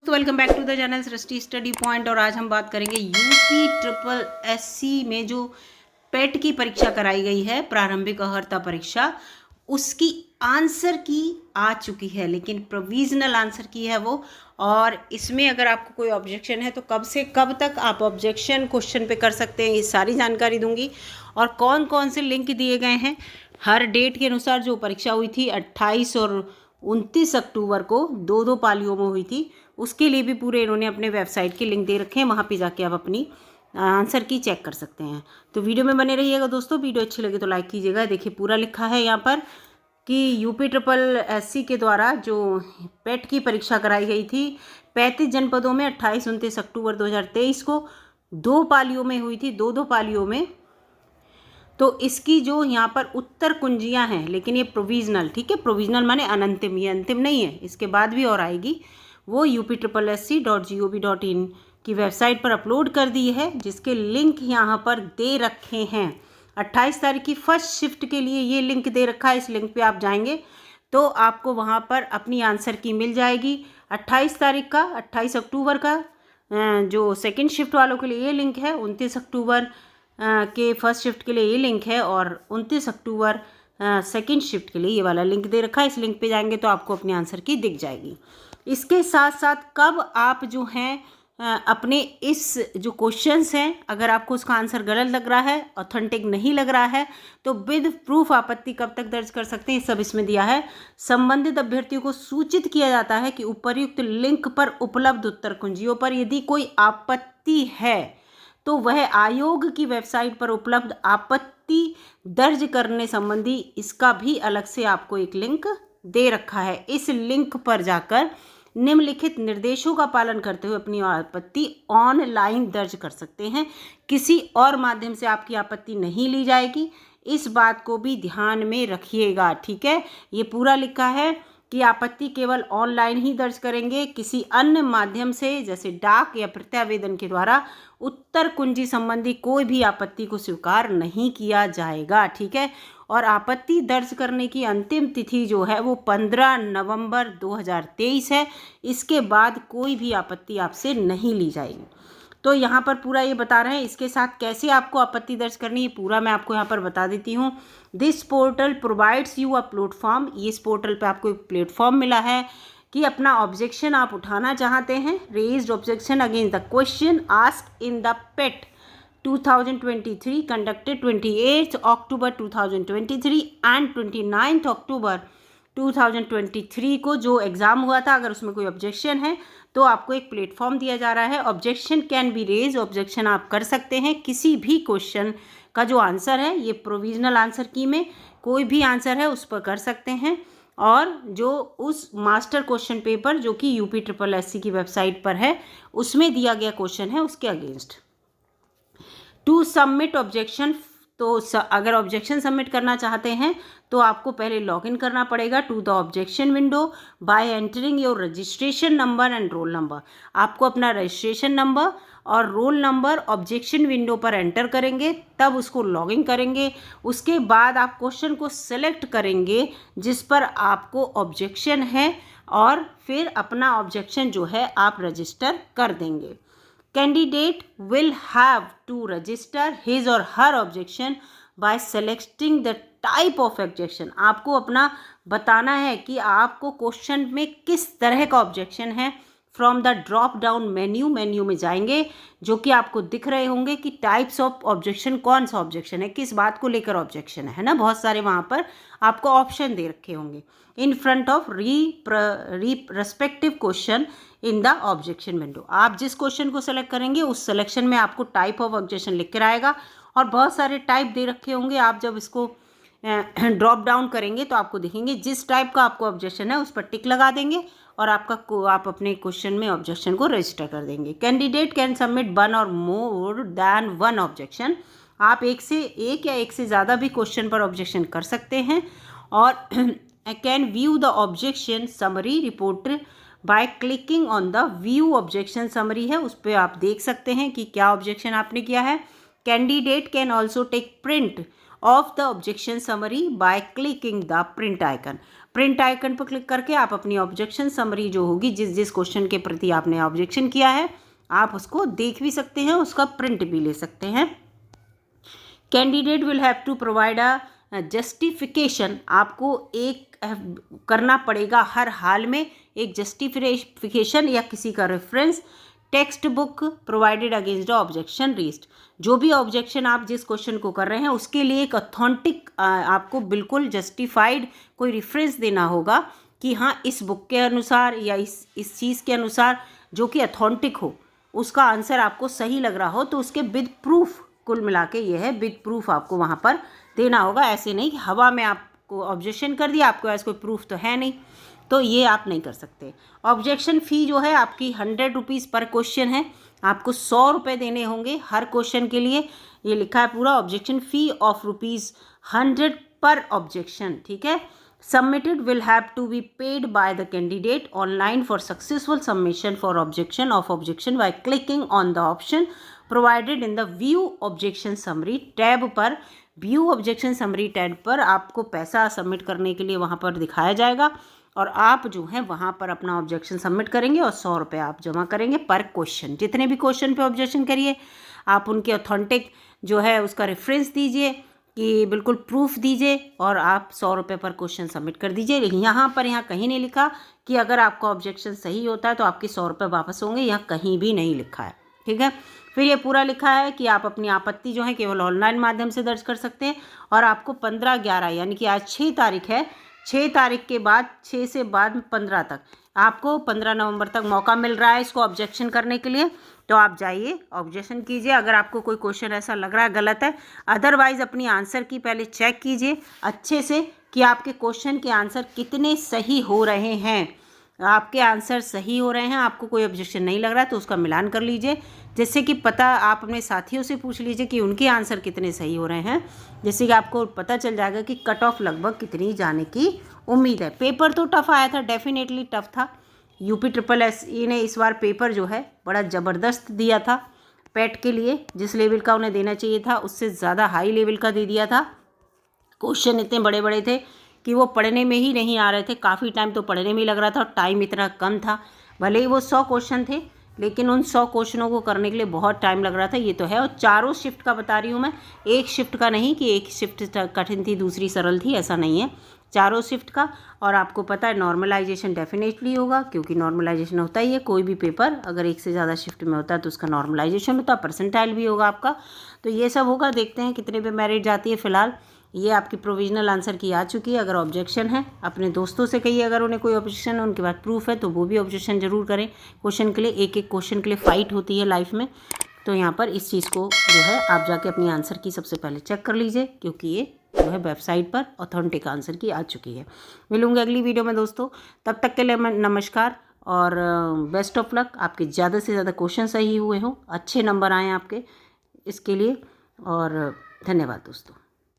तो welcome back to the channel Srishti study point. और आज हम बात करेंगे यूपी ट्रिपल एससी में जो पेट की परीक्षा कराई गई है, प्रारंभिक अर्हता परीक्षा, उसकी आंसर की आ चुकी है, लेकिन प्रोविजनल आंसर की है वो। और इसमें अगर आपको कोई ऑब्जेक्शन है तो कब से कब तक आप ऑब्जेक्शन क्वेश्चन पे कर सकते हैं, ये सारी जानकारी दूंगी। और कौन कौन से लिंक दिए गए हैं हर डेट के अनुसार। जो परीक्षा हुई थी 28 और 29 अक्टूबर को, दो पालियों में हुई थी, उसके लिए भी पूरे इन्होंने अपने वेबसाइट के लिंक दे रखे हैं, वहाँ पे जाके आप अपनी आंसर की चेक कर सकते हैं। तो वीडियो में बने रहिएगा दोस्तों। वीडियो अच्छी लगे तो लाइक कीजिएगा। देखिए पूरा लिखा है यहाँ पर कि यूपी ट्रिपल एससी के द्वारा जो पेट की परीक्षा कराई गई थी 35 जनपदों में 28-29 अक्टूबर 2023 को, दो पालियों में हुई थी, दो पालियों में। तो इसकी जो यहाँ पर उत्तर कुंजियाँ हैं, लेकिन ये प्रोविजनल, ठीक है, प्रोविजनल माने अनंतिम, ये अंतिम नहीं है, इसके बाद भी और आएगी। वो UP-SSC.gov.in की वेबसाइट पर अपलोड कर दी है, जिसके लिंक यहाँ पर दे रखे हैं। 28 तारीख की फर्स्ट शिफ्ट के लिए ये लिंक दे रखा है। इस लिंक पे आप जाएंगे तो आपको वहाँ पर अपनी आंसर की मिल जाएगी। 28 तारीख का, 28 अक्टूबर का जो सेकंड शिफ्ट वालों के लिए ये लिंक है, 29 अक्टूबर के फर्स्ट शिफ्ट के लिए ये लिंक है, और 29 अक्टूबर सेकंड शिफ्ट के लिए ये वाला लिंक दे रखा है। इस लिंक पे जाएंगे तो आपको अपनी आंसर की दिख जाएगी। इसके साथ साथ कब आप जो हैं अपने इस जो क्वेश्चंस हैं, अगर आपको उसका आंसर गलत लग रहा है, ऑथेंटिक नहीं लग रहा है, तो विद प्रूफ आपत्ति कब तक दर्ज कर सकते हैं, सब इसमें दिया है। संबंधित अभ्यर्थियों को सूचित किया जाता है कि उपर्युक्त लिंक पर उपलब्ध उत्तर कुंजियों पर यदि कोई आपत्ति है तो वह आयोग की वेबसाइट पर उपलब्ध आपत्ति दर्ज करने संबंधी इसका भी अलग से आपको एक लिंक दे रखा है। इस लिंक पर जाकर निम्नलिखित निर्देशों का पालन करते हुए अपनी आपत्ति ऑनलाइन दर्ज कर सकते हैं। किसी और माध्यम से आपकी आपत्ति नहीं ली जाएगी, इस बात को भी ध्यान में रखिएगा, ठीक है। ये पूरा लिखा है कि आपत्ति केवल ऑनलाइन ही दर्ज करेंगे, किसी अन्य माध्यम से जैसे डाक या प्रत्यावेदन के द्वारा उत्तर कुंजी संबंधी कोई भी आपत्ति को स्वीकार नहीं किया जाएगा, ठीक है। और आपत्ति दर्ज करने की अंतिम तिथि जो है वो 15 नवंबर 2023 है। इसके बाद कोई भी आपत्ति आपसे नहीं ली जाएगी। तो यहाँ पर पूरा ये बता रहे हैं। इसके साथ कैसे आपको आपत्ति दर्ज करनी है पूरा मैं आपको यहाँ पर बता देती हूँ। This portal provides you a platform, इस पोर्टल पे आपको एक प्लेटफॉर्म मिला है कि अपना ऑब्जेक्शन आप उठाना चाहते हैं। Raised objection against the question asked in the pet 2023 conducted 28 October 2023 and 29 अक्टूबर 2023 को जो एग्ज़ाम हुआ था। अगर उसमें कोई ऑब्जेक्शन है तो आपको एक प्लेटफॉर्म दिया जा रहा है। Objection can be raise, objection आप कर सकते हैं किसी भी क्वेश्चन का जो आंसर है, ये प्रोविजनल आंसर की में कोई भी आंसर है उस पर कर सकते हैं। और जो उस मास्टर क्वेश्चन पेपर जो कि UP-SSC की वेबसाइट पर है, उसमें दिया गया क्वेश्चन है, उसके अगेंस्ट। टू सबमिट ऑब्जेक्शन, तो अगर ऑब्जेक्शन सबमिट करना चाहते हैं तो आपको पहले लॉगिन करना पड़ेगा to the objection window by entering your registration number and roll number. आपको अपना रजिस्ट्रेशन नंबर और रोल नंबर ऑब्जेक्शन विंडो पर एंटर करेंगे, तब उसको लॉगिन करेंगे। उसके बाद आप क्वेश्चन को सेलेक्ट करेंगे जिस पर आपको ऑब्जेक्शन है, और फिर अपना ऑब्जेक्शन जो है आप रजिस्टर कर देंगे। Candidate will have to register his or her objection by selecting the type of objection। आपको अपना बताना है कि आपको क्वेश्चन में किस तरह का ऑब्जेक्शन है। From the drop down menu में जाएंगे, जो कि आपको दिख रहे होंगे कि टाइप्स ऑफ ऑब्जेक्शन, कौन सा ऑब्जेक्शन है, किस बात को लेकर ऑब्जेक्शन है ना, बहुत सारे वहाँ पर आपको ऑप्शन दे रखे होंगे। In front of respective question in the objection window, आप जिस क्वेश्चन को सेलेक्ट करेंगे उस सिलेक्शन में आपको टाइप ऑफ ऑब्जेक्शन लिख कर आएगा, और बहुत सारे टाइप दे रखे होंगे। आप जब इसको ड्रॉप डाउन करेंगे तो आपको दिखेंगे, जिस टाइप का आपको ऑब्जेक्शन है उस पर टिक लगा देंगे और आप अपने क्वेश्चन में ऑब्जेक्शन को रजिस्टर कर देंगे। कैंडिडेट कैन सबमिट वन और मोर दैन वन ऑब्जेक्शन, आप एक या एक से ज़्यादा भी क्वेश्चन पर ऑब्जेक्शन कर सकते हैं। और can view the objection summary report by clicking on the view objection summary है, उस पर आप देख सकते हैं कि क्या ऑब्जेक्शन आपने किया है। Candidate can also take print of the objection summary by clicking the print icon. Print icon पर क्लिक करके आप अपनी ऑब्जेक्शन समरी जो होगी, जिस जिस क्वेश्चन के प्रति आपने ऑब्जेक्शन किया है, आप उसको देख भी सकते हैं, उसका प्रिंट भी ले सकते हैं। Candidate will have to provide a justification. आपको एक करना पड़ेगा हर हाल में एक जस्टिफिकेशन या किसी का reference. Text book provided against the objection raised. जो भी ऑब्जेक्शन आप जिस क्वेश्चन को कर रहे हैं उसके लिए एक ऑथेंटिक आपको बिल्कुल जस्टिफाइड कोई रेफरेंस देना होगा कि हाँ इस बुक के अनुसार या इस चीज़ के अनुसार जो कि ऑथेंटिक हो, उसका आंसर आपको सही लग रहा हो, तो उसके विद प्रूफ, कुल मिला के ये है विद प्रूफ आपको वहाँ पर देना होगा। ऐसे नहीं कि हवा में आपको ऑब्जेक्शन कर दिया, आपके पास कोई प्रूफ तो है नहीं, तो ये आप नहीं कर सकते। ऑब्जेक्शन फ़ी जो है आपकी 100 रुपीज़ पर क्वेश्चन है, आपको 100 रुपये देने होंगे हर क्वेश्चन के लिए। ये लिखा है पूरा, ऑब्जेक्शन फ़ी ऑफ ₹100 पर ऑब्जेक्शन, ठीक है। Submitted will have to be paid by the candidate online for successful submission for objection of objection by clicking on the option provided in the view objection summary tab पर। View objection summary tab पर आपको पैसा submit करने के लिए वहाँ पर दिखाया जाएगा और आप जो है वहाँ पर अपना ऑब्जेक्शन सबमिट करेंगे और 100 रुपये आप जमा करेंगे पर क्वेश्चन। जितने भी क्वेश्चन पे ऑब्जेक्शन करिए आप उनके ऑथेंटिक जो है उसका रेफरेंस दीजिए कि बिल्कुल प्रूफ दीजिए और आप 100 रुपये पर क्वेश्चन सबमिट कर दीजिए। यहाँ कहीं नहीं लिखा कि अगर आपका ऑब्जेक्शन सही होता है तो आपके 100 रुपये वापस होंगे, यहाँ कहीं भी नहीं लिखा है, ठीक है। फिर ये पूरा लिखा है कि आप अपनी आपत्ति जो है केवल ऑनलाइन माध्यम से दर्ज कर सकते हैं और आपको 15/11 यानी कि आज 6 तारीख है, 6 तारीख के बाद 6 से बाद 15 तक आपको 15 नवंबर तक मौका मिल रहा है इसको ऑब्जेक्शन करने के लिए। तो आप जाइए ऑब्जेक्शन कीजिए। अगर आपको कोई क्वेश्चन ऐसा लग रहा है गलत है, अदरवाइज़ अपनी आंसर की पहले चेक कीजिए अच्छे से कि आपके क्वेश्चन के आंसर कितने सही हो रहे हैं। आपके आंसर सही हो रहे हैं, आपको कोई ऑब्जेक्शन नहीं लग रहा है तो उसका मिलान कर लीजिए, जिससे कि पता आप अपने साथियों से पूछ लीजिए कि उनके आंसर कितने सही हो रहे हैं, जिससे कि आपको पता चल जाएगा कि कट ऑफ लगभग कितनी जाने की उम्मीद है। पेपर तो टफ आया था, डेफिनेटली टफ था। UPSSE ने इस बार पेपर जो है बड़ा ज़बरदस्त दिया था पैट के लिए, जिस लेवल का उन्हें देना चाहिए था उससे ज़्यादा हाई लेवल का दे दिया था। क्वेश्चन इतने बड़े बड़े थे कि वो पढ़ने में ही नहीं आ रहे थे, काफ़ी टाइम तो पढ़ने में ही लग रहा था और टाइम इतना कम था। भले ही वो 100 क्वेश्चन थे लेकिन उन 100 क्वेश्चनों को करने के लिए बहुत टाइम लग रहा था, ये तो है। और चारों शिफ्ट का बता रही हूँ मैं, एक शिफ्ट का नहीं कि एक शिफ्ट कठिन थी दूसरी सरल थी, ऐसा नहीं है, चारों शिफ्ट का। और आपको पता है नॉर्मलाइजेशन डेफिनेटली होगा, क्योंकि नॉर्मलाइजेशन होता ही है कोई भी पेपर अगर एक से ज़्यादा शिफ्ट में होता है तो उसका नॉर्मलाइजेशन होता है, परसेंटाइल भी होगा आपका। तो ये सब होगा, देखते हैं कितने पे मेरिट जाती है। फिलहाल ये आपकी प्रोविजनल आंसर की आ चुकी है। अगर ऑब्जेक्शन है अपने दोस्तों से कहिए, अगर उन्हें कोई ऑब्जेक्शन है उनके पास प्रूफ है तो वो भी ऑब्जेक्शन जरूर करें। क्वेश्चन के लिए एक एक क्वेश्चन के लिए फ़ाइट होती है लाइफ में, तो यहाँ पर इस चीज़ को जो है आप जाके अपनी आंसर की सबसे पहले चेक कर लीजिए, क्योंकि ये जो है वेबसाइट पर ऑथेंटिक आंसर की आ चुकी है। मिलूंगे अगली वीडियो में दोस्तों, तब तक के लिए नमस्कार और बेस्ट ऑफ लक। आपके ज़्यादा से ज़्यादा क्वेश्चन सही हुए हों, अच्छे नंबर आएँ आपके इसके लिए, और धन्यवाद दोस्तों।